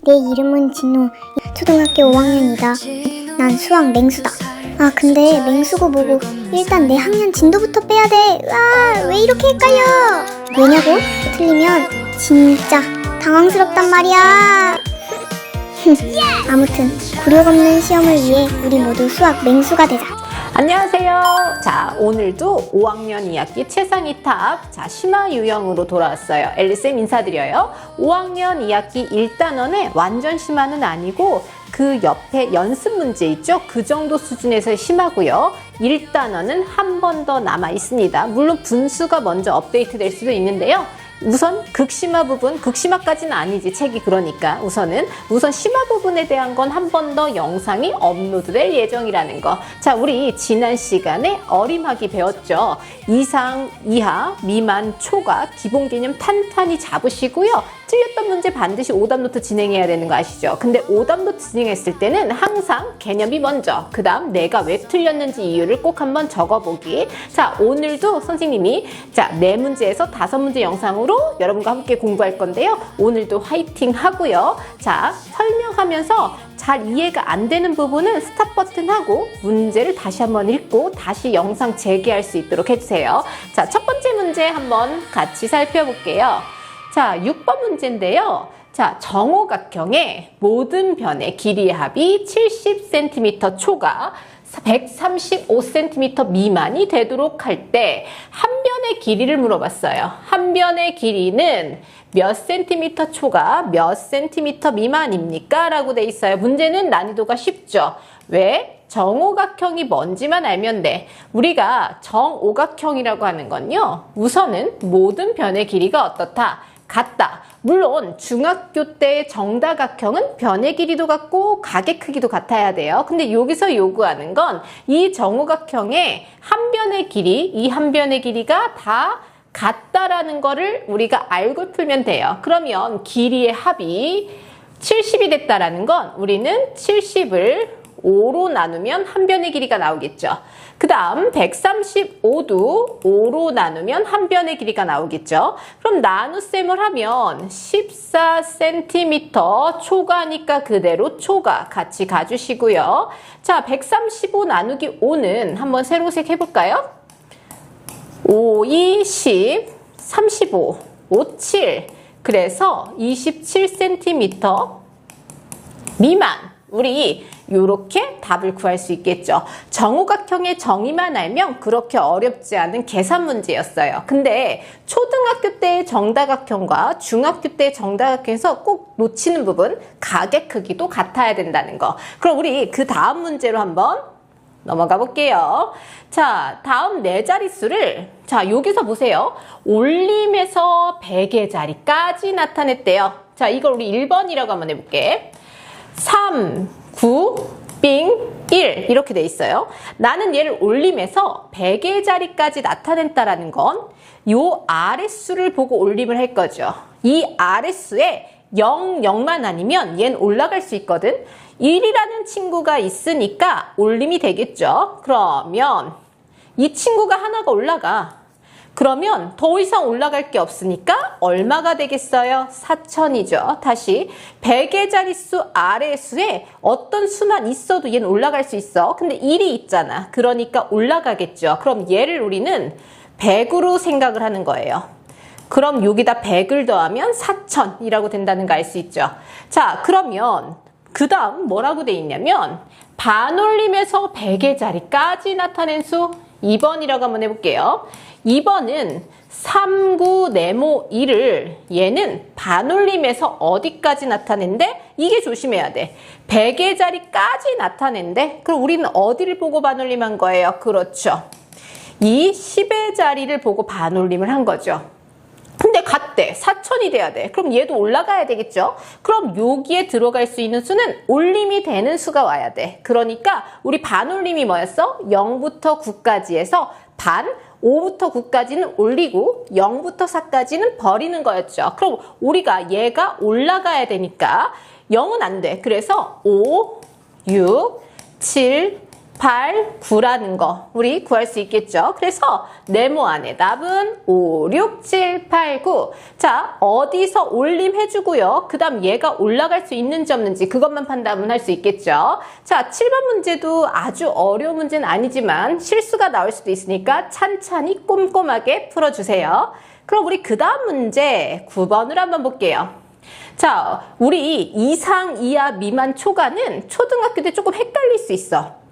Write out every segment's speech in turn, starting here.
내 이름은 진우. 초등학교 5학년이다. 난 수학 맹수다. 아 근데 맹수고 뭐고 일단 내 학년 진도부터 빼야 돼. 와, 왜 이렇게 헷갈려? 왜냐고? 틀리면 진짜 당황스럽단 말이야. 아무튼 굴욕 없는 시험을 위해 우리 모두 수학 맹수가 되자. 안녕하세요. 자, 오늘도 5학년 2학기 최상 2탑 심화 유형으로 돌아왔어요. 엘리쌤 인사드려요. 5학년 2학기 1단원의 완전 심화는 아니고 그 옆에 연습 문제 있죠? 그 정도 수준에서의 심화고요. 1단원은 한 번 더 남아 있습니다. 물론 분수가 먼저 업데이트 될 수도 있는데요. 우선 극심화 부분, 극심화까지는 아니지 책이, 그러니까 우선 심화 부분에 대한 건 한 번 더 영상이 업로드 될 예정이라는 거. 자, 우리 지난 시간에 어림하기 배웠죠. 이상, 이하, 미만, 초과 기본 개념 탄탄히 잡으시고요. 틀렸던 문제 반드시 오답 노트 진행해야 되는 거 아시죠? 근데 오답 노트 진행했을 때는 항상 개념이 먼저, 그 다음 내가 왜 틀렸는지 이유를 꼭 한번 적어보기. 자, 오늘도 선생님이 4문제에서 5문제 영상으로 여러분과 함께 공부할 건데요. 오늘도 화이팅 하고요. 자, 설명하면서 잘 이해가 안 되는 부분은 스탑 버튼 하고 문제를 다시 한번 읽고 다시 영상 재개할 수 있도록 해주세요. 자, 첫 번째 문제 한번 같이 살펴볼게요. 자, 6번 문제인데요. 자, 정오각형의 모든 변의 길이의 합이 70cm 초과 135cm 미만이 되도록 할 때 한 변의 길이를 물어봤어요. 한 변의 길이는 몇 cm 초과 몇 cm 미만입니까? 라고 돼 있어요. 문제는 난이도가 쉽죠. 왜? 정오각형이 뭔지만 알면 돼. 우리가 정오각형이라고 하는 건요, 우선은 모든 변의 길이가 어떻다? 같다. 물론 중학교 때 정다각형은 변의 길이도 같고 각의 크기도 같아야 돼요. 근데 여기서 요구하는 건 이 정오각형의 한 변의 길이, 이 한 변의 길이가 다 같다라는 거를 우리가 알고 풀면 돼요. 그러면 길이의 합이 70이 됐다라는 건 우리는 70을 5로 나누면 한 변의 길이가 나오겠죠. 그 다음 135도 5로 나누면 한 변의 길이가 나오겠죠. 그럼 나눗셈을 하면 14cm 초과니까 그대로 초과 같이 가주시고요. 자, 135 나누기 5는 한번 세로색 해볼까요? 5, 2, 10, 35, 5, 7. 그래서 27cm 미만. 우리 이렇게 답을 구할 수 있겠죠. 정오각형의 정의만 알면 그렇게 어렵지 않은 계산 문제였어요. 근데 초등학교 때의 정다각형과 중학교 때의 정다각형에서 꼭 놓치는 부분, 각의 크기도 같아야 된다는 거. 그럼 우리 그 다음 문제로 한번 넘어가 볼게요. 자, 다음 네 자릿수를, 자, 여기서 보세요. 올림에서 100의 자리까지 나타냈대요. 자, 이걸 우리 1번이라고 한번 해볼게. 3, 9, 빙, 1 이렇게 돼 있어요. 나는 얘를 올림에서 100의 자리까지 나타낸다라는 건 요 아랫수를 보고 올림을 할 거죠. 이 아랫수에 0, 0만 아니면 얘는 올라갈 수 있거든. 1이라는 친구가 있으니까 올림이 되겠죠. 그러면 이 친구가 하나가 올라가. 그러면 더 이상 올라갈 게 없으니까 얼마가 되겠어요? 4000이죠. 다시 100의 자릿수 아래 수에 어떤 수만 있어도 얘는 올라갈 수 있어. 근데 1이 있잖아. 그러니까 올라가겠죠. 그럼 얘를 우리는 100으로 생각을 하는 거예요. 그럼 여기다 100을 더하면 4000이라고 된다는 거 알 수 있죠. 자, 그러면 그 다음 뭐라고 돼 있냐면 반올림에서 100의 자리까지 나타낸 수 2번이라고 한번 해볼게요. 2번은 3, 9, 네모 1을 얘는 반올림에서 어디까지 나타낸대? 이게 조심해야 돼. 100의 자리까지 나타낸대? 그럼 우리는 어디를 보고 반올림한 거예요? 그렇죠. 이 10의 자리를 보고 반올림을 한 거죠. 근데 같대. 4000이 돼야 돼. 그럼 얘도 올라가야 되겠죠? 그럼 여기에 들어갈 수 있는 수는 올림이 되는 수가 와야 돼. 그러니까 우리 반올림이 뭐였어? 0부터 9까지 해서 반, 5부터 9까지는 올리고 0부터 4까지는 버리는 거였죠. 그럼 우리가 얘가 올라가야 되니까 0은 안 돼. 그래서 5, 6, 7, 8, 9라는 거 우리 구할 수 있겠죠. 그래서 네모 안에 답은 5, 6, 7, 8, 9. 자, 어디서 올림해주고요. 그 다음 얘가 올라갈 수 있는지 없는지 그것만 판단할 수 있겠죠. 자, 7번 문제도 아주 어려운 문제는 아니지만 실수가 나올 수도 있으니까 찬찬히 꼼꼼하게 풀어주세요. 그럼 우리 그 다음 문제 9번을 한번 볼게요. 자, 우리 이상, 이하, 미만, 초과는 초등학교 때 조금 헷갈릴 수 있어.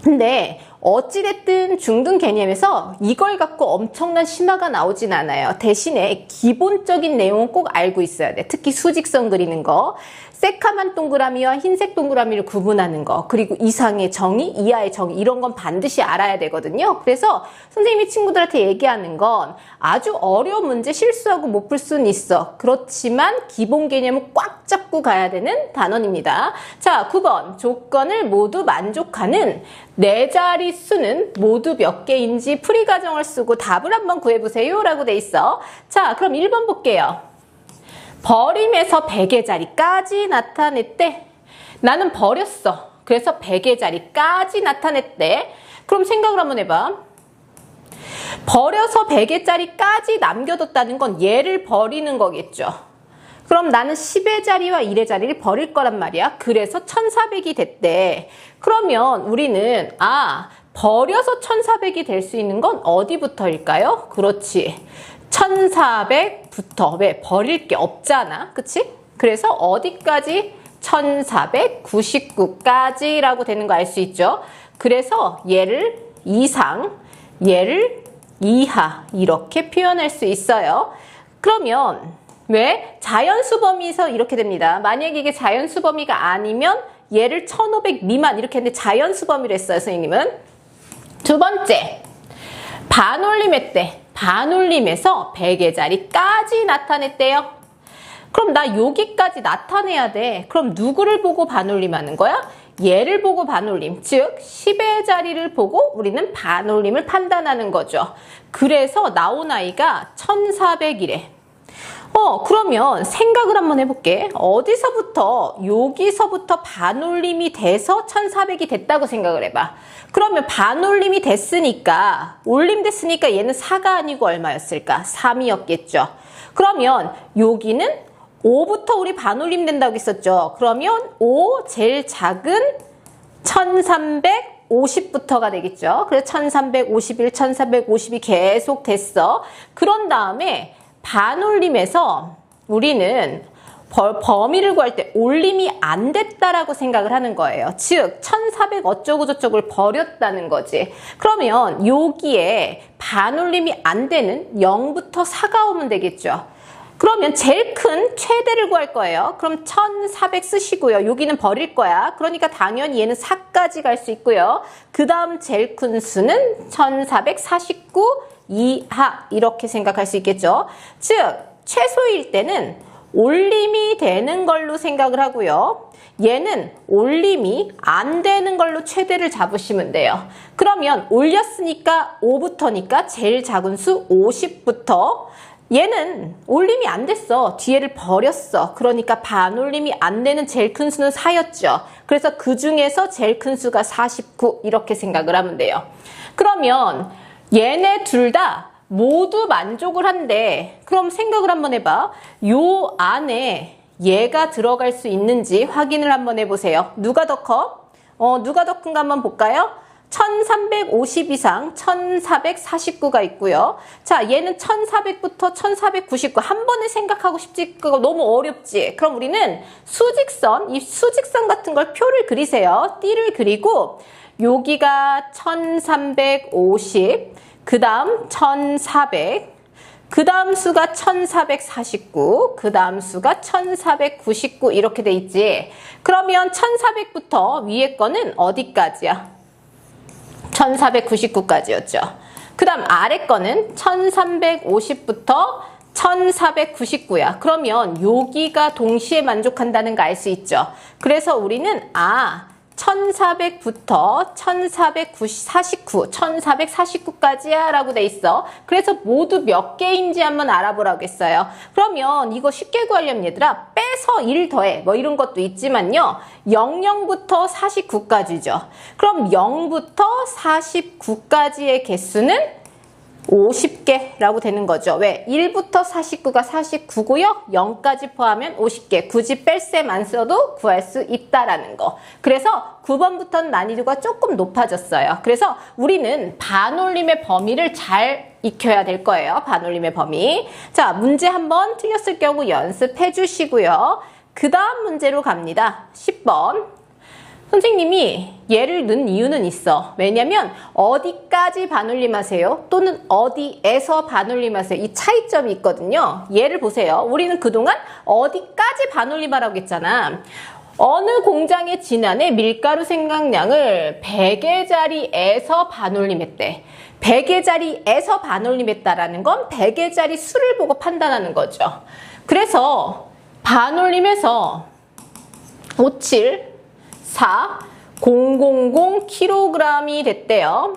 근데 어찌됐든 중등 개념에서 이걸 갖고 엄청난 심화가 나오진 않아요. 대신에 기본적인 내용은 꼭 알고 있어야 돼. 특히 수직선 그리는 거, 새카만 동그라미와 흰색 동그라미를 구분하는 거, 그리고 이상의 정의, 이하의 정의 이런 건 반드시 알아야 되거든요. 그래서 선생님이 친구들한테 얘기하는 건 아주 어려운 문제 실수하고 못 풀 수는 있어. 그렇지만 기본 개념은 꽉 잡고 가야 되는 단원입니다. 자, 9번 조건을 모두 만족하는 네 자릿수는 모두 몇 개인지 풀이 과정을 쓰고 답을 한번 구해보세요 라고 돼 있어. 자, 그럼 1번 볼게요. 버림에서 100의 자리까지 나타냈대. 나는 버렸어. 그래서 100의 자리까지 나타냈대. 그럼 생각을 한번 해봐. 버려서 100의 자리까지 남겨뒀다는 건 얘를 버리는 거겠죠. 그럼 나는 10의 자리와 1의 자리를 버릴 거란 말이야. 그래서 1400이 됐대. 그러면 우리는 버려서 1400이 될 수 있는 건 어디부터일까요? 그렇지. 1400부터. 왜? 버릴 게 없잖아. 그치? 그래서 어디까지? 1499까지라고 되는 거 알 수 있죠? 그래서 얘를 이상, 얘를 이하 이렇게 표현할 수 있어요. 그러면 왜? 자연수 범위에서 이렇게 됩니다. 만약에 이게 자연수 범위가 아니면 얘를 1500 미만 이렇게 했는데 자연수 범위로 했어요. 선생님은. 두 번째. 반올림했대. 반올림에서 100의 자리까지 나타냈대요. 그럼 나 여기까지 나타내야 돼. 그럼 누구를 보고 반올림하는 거야? 얘를 보고 반올림, 즉 10의 자리를 보고 우리는 반올림을 판단하는 거죠. 그래서 나온 아이가 1400이래. 그러면 생각을 한번 해볼게. 어디서부터, 여기서부터 반올림이 돼서 1400이 됐다고 생각을 해봐. 그러면 반올림이 됐으니까, 올림됐으니까 얘는 4가 아니고 얼마였을까? 3이었겠죠. 그러면 여기는 5부터 우리 반올림 된다고 했었죠. 그러면 5 제일 작은 1350부터가 되겠죠. 그래서 1351, 1352 계속 됐어. 그런 다음에 반올림에서 우리는 범위를 구할 때 올림이 안 됐다라고 생각을 하는 거예요. 즉 1400 어쩌고 저쩌고를 버렸다는 거지. 그러면 여기에 반올림이 안 되는 0부터 4가 오면 되겠죠. 그러면 제일 큰 최대를 구할 거예요. 그럼 1400 쓰시고요. 여기는 버릴 거야. 그러니까 당연히 얘는 4까지 갈 수 있고요. 그 다음 제일 큰 수는 1449 이하 이렇게 생각할 수 있겠죠. 즉 최소일 때는 올림이 되는 걸로 생각을 하고요. 얘는 올림이 안 되는 걸로 최대를 잡으시면 돼요. 그러면 올렸으니까 5부터니까 제일 작은 수 50부터 얘는 올림이 안 됐어. 뒤에를 버렸어. 그러니까 반올림이 안 되는 제일 큰 수는 4였죠. 그래서 그 중에서 제일 큰 수가 49 이렇게 생각을 하면 돼요. 그러면 얘네 둘 다 모두 만족을 한대. 그럼 생각을 한번 해봐. 요 안에 얘가 들어갈 수 있는지 확인을 한번 해보세요. 누가 더 커? 누가 더 큰가 한번 볼까요? 1350 이상 1449가 있고요. 자, 얘는 1400부터 1499 한 번에 생각하고 싶지? 그거 너무 어렵지? 그럼 우리는 수직선, 이 수직선 같은 걸 표를 그리세요. 띠를 그리고 여기가 1350, 그 다음 1400, 그 다음 수가 1449, 그 다음 수가 1499 이렇게 돼 있지. 그러면 1400부터 위에 거는 어디까지야? 1499까지였죠. 그 다음 아래 거는 1350부터 1499야. 그러면 여기가 동시에 만족한다는 거 알 수 있죠. 그래서 우리는 1400부터 1449까지야 라고 돼 있어. 그래서 모두 몇 개인지 한번 알아보라고 했어요. 그러면 이거 쉽게 구하려면 얘들아 빼서 1 더해 뭐 이런 것도 있지만요. 00부터 49까지죠. 그럼 0부터 49까지의 개수는 50개라고 되는 거죠. 왜? 1부터 49가 49고요. 0까지 포함하면 50개. 굳이 뺄셈 안 써도 구할 수 있다라는 거. 그래서 9번부터는 난이도가 조금 높아졌어요. 그래서 우리는 반올림의 범위를 잘 익혀야 될 거예요. 반올림의 범위. 자, 문제 한번 틀렸을 경우 연습해 주시고요. 그 다음 문제로 갑니다. 10번. 선생님이 얘를 넣은 이유는 있어. 왜냐면 어디까지 반올림하세요? 또는 어디에서 반올림하세요? 이 차이점이 있거든요. 얘를 보세요. 우리는 그동안 어디까지 반올림하라고 했잖아. 어느 공장의 지난해 밀가루 생산량을 100개짜리에서 반올림했대. 100개짜리에서 반올림했다라는 건 100개짜리 수를 보고 판단하는 거죠. 그래서 반올림해서 574,000kg이 됐대요.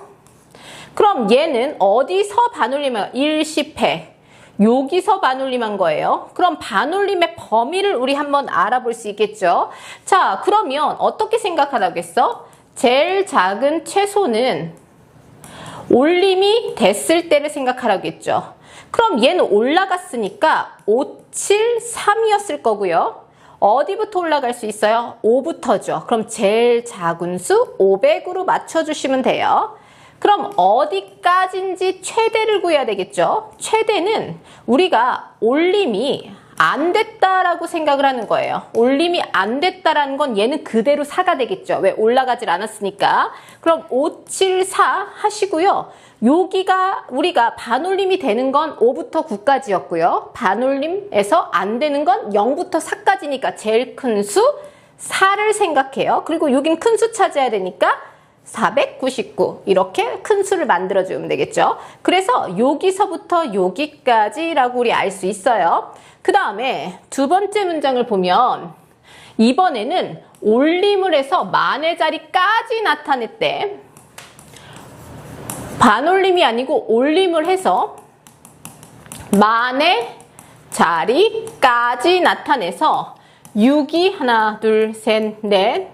그럼 얘는 어디서 반올림한 10회 여기서 반올림한 거예요. 그럼 반올림의 범위를 우리 한번 알아볼 수 있겠죠. 자, 그러면 어떻게 생각하라겠어? 제일 작은 최소는 올림이 됐을 때를 생각하라고 했죠. 그럼 얘는 올라갔으니까 573이었을 거고요. 어디부터 올라갈 수 있어요? 5부터죠. 그럼 제일 작은 수 500으로 맞춰주시면 돼요. 그럼 어디까지인지 최대를 구해야 되겠죠. 최대는 우리가 올림이 안 됐다라고 생각을 하는 거예요. 올림이 안 됐다라는 건 얘는 그대로 4가 되겠죠. 왜? 올라가질 않았으니까. 그럼 574 하시고요. 여기가 우리가 반올림이 되는 건 5부터 9까지였고요. 반올림에서 안 되는 건 0부터 4까지니까 제일 큰 수 4를 생각해요. 그리고 여긴 큰 수 찾아야 되니까 499 이렇게 큰 수를 만들어주면 되겠죠. 그래서 여기서부터 여기까지라고 우리 알 수 있어요. 그 다음에 두 번째 문장을 보면 이번에는 올림을 해서 만의 자리까지 나타냈대. 반올림이 아니고 올림을 해서 만의 자리까지 나타내서 6이 하나, 둘, 셋, 넷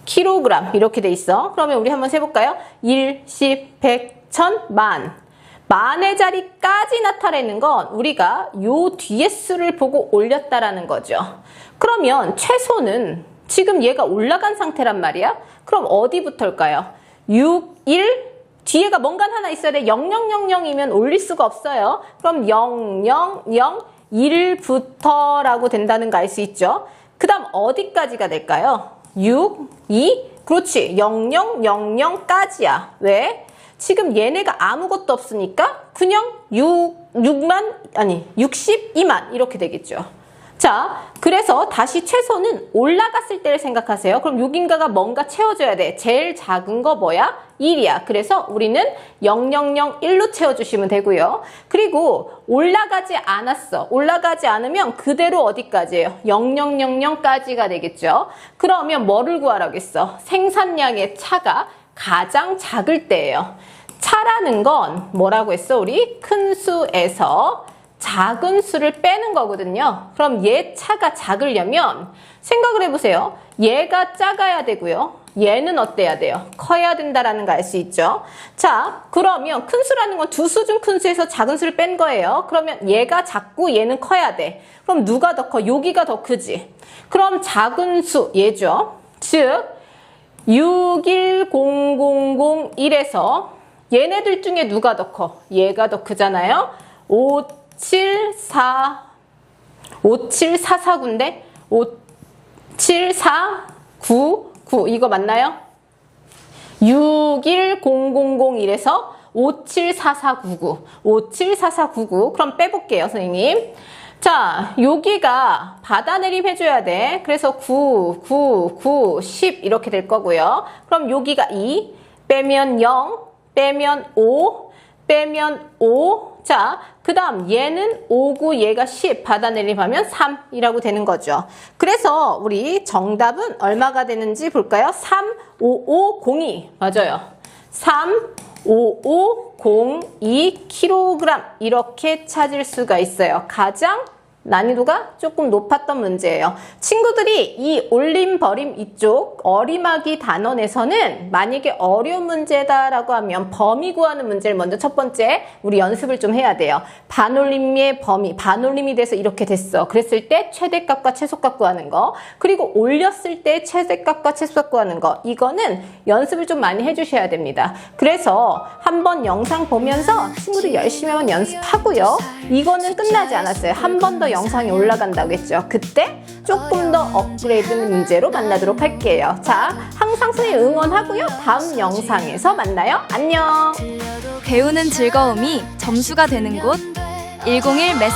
킬로그램 이렇게 돼 있어. 그러면 우리 한번 세볼까요? 1, 10, 100, 1000, 만. 만의 자리까지 나타내는 건 우리가 요 뒤에 수를 보고 올렸다라는 거죠. 그러면 최소는 지금 얘가 올라간 상태란 말이야. 그럼 어디부터일까요? 6, 1, 뒤에가 뭔가 하나 있어야 돼. 0000이면 올릴 수가 없어요. 그럼 000, 1부터라고 된다는 거 알 수 있죠. 그 다음 어디까지가 될까요? 6, 2, 그렇지. 0000까지야. 왜? 지금 얘네가 아무것도 없으니까 그냥 62만 이렇게 되겠죠. 자, 그래서 다시 최소는 올라갔을 때를 생각하세요. 그럼 여긴가가 뭔가 채워줘야 돼. 제일 작은 거 뭐야? 1이야. 그래서 우리는 0001로 채워주시면 되고요. 그리고 올라가지 않았어. 올라가지 않으면 그대로 어디까지예요? 0000까지가 되겠죠. 그러면 뭐를 구하라겠어? 생산량의 차가 가장 작을 때예요. 차라는 건 뭐라고 했어? 우리 큰 수에서 작은 수를 빼는 거거든요. 그럼 얘 차가 작으려면 생각을 해보세요. 얘가 작아야 되고요. 얘는 어때야 돼요? 커야 된다라는 거 알 수 있죠. 자, 그러면 큰 수라는 건 두 수 중 큰 수에서 작은 수를 뺀 거예요. 그러면 얘가 작고 얘는 커야 돼. 그럼 누가 더 커? 여기가 더 크지. 그럼 작은 수 얘죠. 즉 61001에서 얘네들 중에 누가 더 커? 얘가 더 크잖아요. 57449인데 57499 이거 맞나요? 61001에서 574499 그럼 빼볼게요 선생님. 자, 여기가 받아내림 해줘야 돼. 그래서 9, 9, 9, 10 이렇게 될 거고요. 그럼 여기가 2 빼면 0 빼면 5 빼면 5. 자, 그 다음 얘는 5고 얘가 10 받아내림하면 3이라고 되는 거죠. 그래서 우리 정답은 얼마가 되는지 볼까요? 35502 맞아요. 35502kg 이렇게 찾을 수가 있어요. 가장 난이도가 조금 높았던 문제예요. 친구들이 이 올림버림 이쪽 어리막이 단원에서는 만약에 어려운 문제다라고 하면 범위 구하는 문제를 먼저 첫 번째 우리 연습을 좀 해야 돼요. 반올림의 범위, 반올림이 돼서 이렇게 됐어. 그랬을 때 최대값과 최소값 구하는 거, 그리고 올렸을 때 최대값과 최소값 구하는 거, 이거는 연습을 좀 많이 해주셔야 됩니다. 그래서 한번 영상 보면서 친구들 열심히 한번 연습하고요. 이거는 끝나지 않았어요. 한 번 더 영상이 올라간다고 했죠. 그때 조금 더 업그레이드 문제로 만나도록 할게요. 자, 항상 선생님 응원하고요. 다음 영상에서 만나요. 안녕. 배우는 즐거움이 점수가 되는 곳 101 매스.